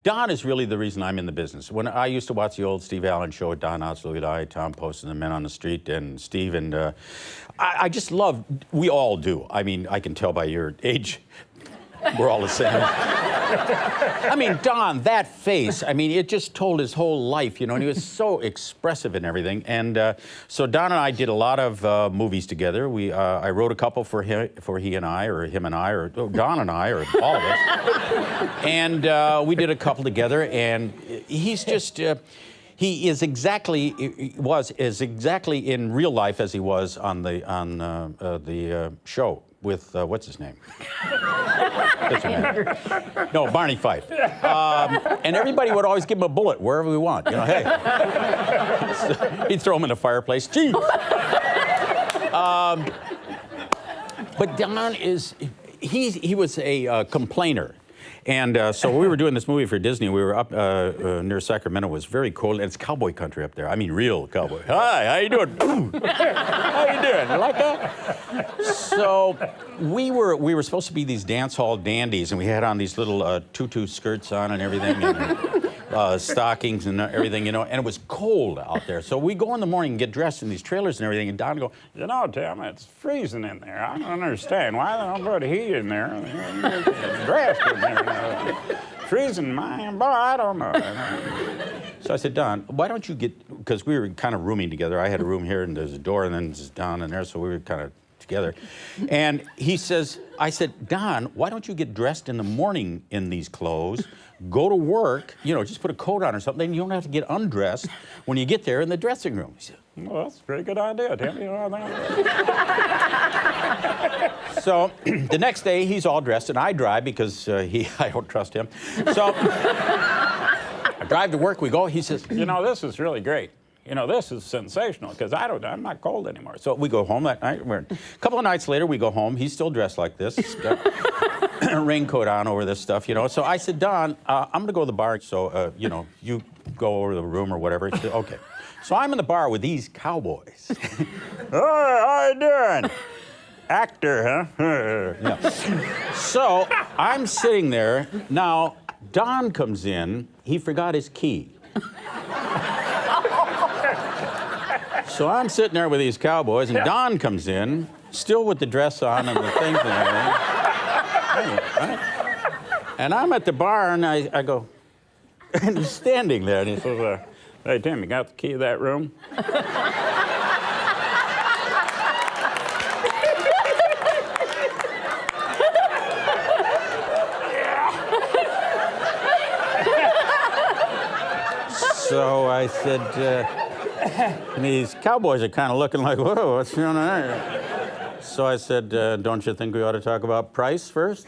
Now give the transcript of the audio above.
Don is really the reason I'm in the business. When I used to watch the old Steve Allen show with Don Knotts, Louis Dye, Tom Post, and the Men on the Street, and Steve, and I just love, we all do. I mean, I can tell by your age, we're all the same. I mean, Don, that face, I mean, it just told his whole life, you know, and he was so expressive and everything. And so Don and I did a lot of movies together. I wrote a couple for he and I, or him and I, or Don and I, or all of us. And we did a couple together, and he's just, he is exactly, was as exactly in real life as he was on the show with, what's his name? No, Barney Fife. And everybody would always give him a bullet wherever we want. You know, hey. So he'd throw him in the fireplace. Gee. But Don is, he was a complainer. And so we were doing this movie for Disney. We were up near Sacramento. It was very cold. And it's cowboy country up there. I mean, real cowboy. Hi, how you doing? How you doing? You like that? So we were supposed to be these dance hall dandies, and we had on these little tutu skirts on and everything, and stockings and everything, you know. And it was cold out there. So we go in the morning and get dressed in these trailers and everything. And Don go, you know, Tim, it's freezing in there. I don't understand why they don't put heat in there. Draft in there. Freezing, man, boy, I don't know. So I said, Don, why don't you get, because we were kind of rooming together. I had a room here, and there's a door, and then there's Don in there, so we were kind of together. And he says, I said, Don, why don't you get dressed in the morning in these clothes, go to work, you know, just put a coat on or something, then you don't have to get undressed when you get there in the dressing room. He said, well, that's a pretty good idea, Tim. You know, so the next day, he's all dressed, and I drive because I don't trust him. So I drive to work, we go, he says, you know, this is really great. You know, this is sensational, because I'm not cold anymore. So we go home that night. A couple of nights later, we go home. He's still dressed like this. He's got a raincoat on over this stuff, you know. So I said, Don, I'm going to go to the bar, so, you know, you go over to the room or whatever. He said, okay. So I'm in the bar with these cowboys. Oh, how you doing? Actor, huh? Yeah. So I'm sitting there. Now, Don comes in. He forgot his key. So I'm sitting there with these cowboys, and Don comes in, still with the dress on and the things and everything. And I'm at the bar, and I go, and he's standing there, and he says, hey, Tim, you got the key to that room? So I said, and these cowboys are kind of looking like, whoa, what's going on there? So I said, don't you think we ought to talk about price first?